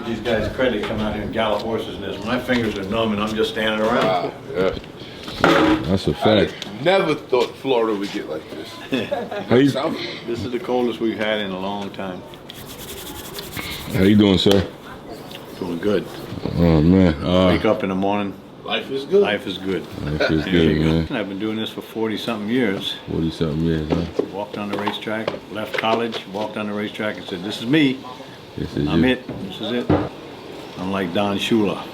give these guys credit, come out here and gallop horses in this. My fingers are numb and I'm just standing around. Yeah. That's a fact. I never thought Florida would get like this. This is the coldest we've had in a long time. How you doing, sir? Doing good. Oh man. Wake up in the morning. Life is good. Life is good. Life is good, man. I've been doing this for 40-something years. 40-something years, huh? Walked on the racetrack, left college, walked on the racetrack and said, this is me. This is I'm you. it. This is it. I'm like Don Shula.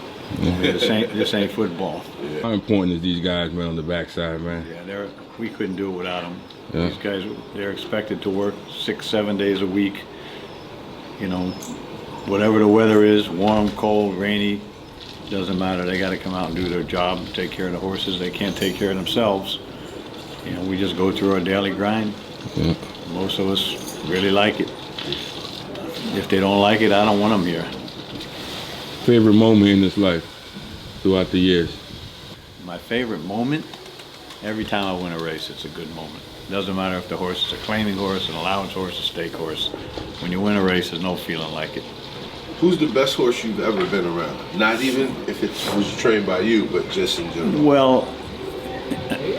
This ain't football. How important is these guys, man, on the backside, man? Yeah, we couldn't do it without them. Yeah. These guys, they're expected to work 6-7 days a week. You know, whatever the weather is, warm, cold, rainy, doesn't matter. They got to come out and do their job, take care of the horses. They can't take care of themselves. You know, we just go through our daily grind. Yeah. Most of us really like it. If they don't like it, I don't want them here. Favorite moment in this life throughout the years? My favorite moment, every time I win a race, it's a good moment. Doesn't matter if the horse is a claiming horse, an allowance horse, a stake horse. When you win a race, there's no feeling like it. Who's the best horse you've ever been around? Not even if it was trained by you, but just in general. Well,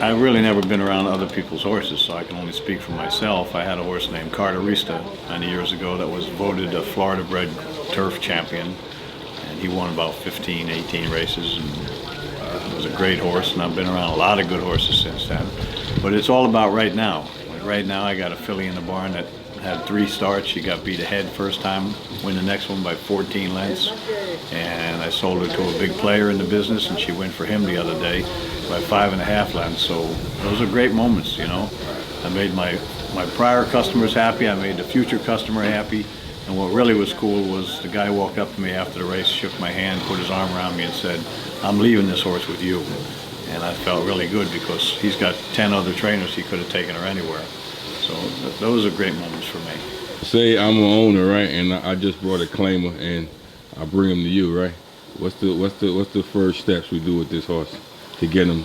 I've really never been around other people's horses, so I can only speak for myself. I had a horse named Carterista many years ago that was voted a Florida bred turf champion, and he won about 15, 18 races, and it was a great horse, and I've been around a lot of good horses since then. But it's all about right now. Like right now, I got a filly in the barn that had 3 starts. She got beat ahead first time, win the next one by 14 lengths, and I sold her to a big player in the business, and she went for him the other day by 5.5 lengths. So those are great moments, you know. I made my prior customers happy. I made the future customer happy. And what really was cool was the guy walked up to me after the race, shook my hand, put his arm around me and said, I'm leaving this horse with you. And I felt really good because he's got 10 other trainers. He could have taken her anywhere. So those are great moments for me. Say I'm an owner, right, and I just brought a claimer and I bring him to you, right? What's the first steps we do with this horse to get him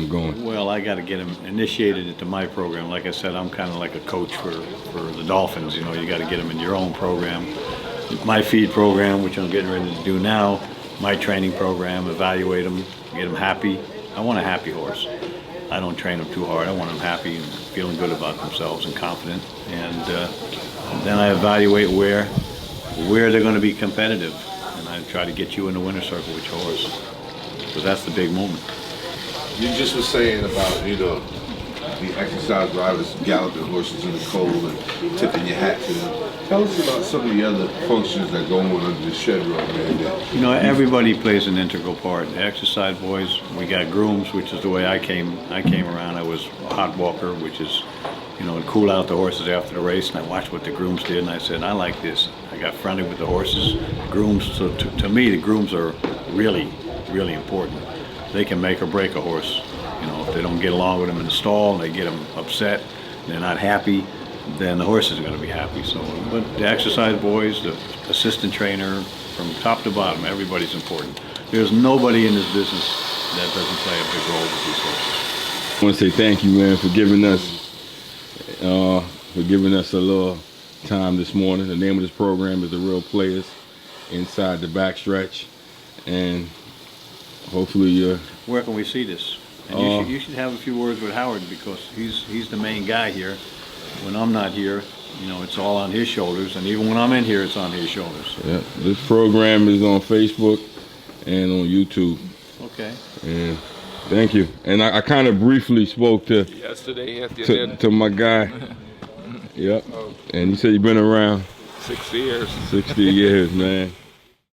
going? Well, I got to get him initiated into my program. Like I said, I'm kind of like a coach for the Dolphins. You know, you got to get him in your own program. My feed program, which I'm getting ready to do now, my training program, evaluate them, get them happy. I want a happy horse. I don't train them too hard. I want them happy and feeling good about themselves and confident. And then I evaluate where they're going to be competitive. And I try to get you in the winner's circle with your horse. Because that's the big moment. You just were saying about, you know, the exercise drivers galloping horses in the cold and tipping your hat to them. Tell us about some of the other functions that go on under the shed row, man. You know, everybody plays an integral part. The exercise boys, we got grooms, which is the way I came around. I was a hot walker, which is, you know, cool out the horses after the race, and I watched what the grooms did, and I said, I like this. I got friendly with the horses. Grooms, so to me, the grooms are really, really important. They can make or break a horse. You know, if they don't get along with them in the stall and they get them upset, they're not happy, then the horse isn't going to be happy. So, but the exercise boys, the assistant trainer, from top to bottom, everybody's important. There's nobody in this business that doesn't play a big role with these horses. I want to say thank you, man, for giving us a little time this morning. The name of this program is The Real Players Inside the Backstretch, and hopefully where can we see this? And you should have a few words with Howard because he's the main guy here. When I'm not here, you know, it's all on his shoulders, and even when I'm in here, it's on his shoulders. Yeah, this program is on Facebook and on YouTube. Okay. And thank you. And I kind of briefly spoke to my guy. Yep. And he said you've been around 60 years. 60 years, man.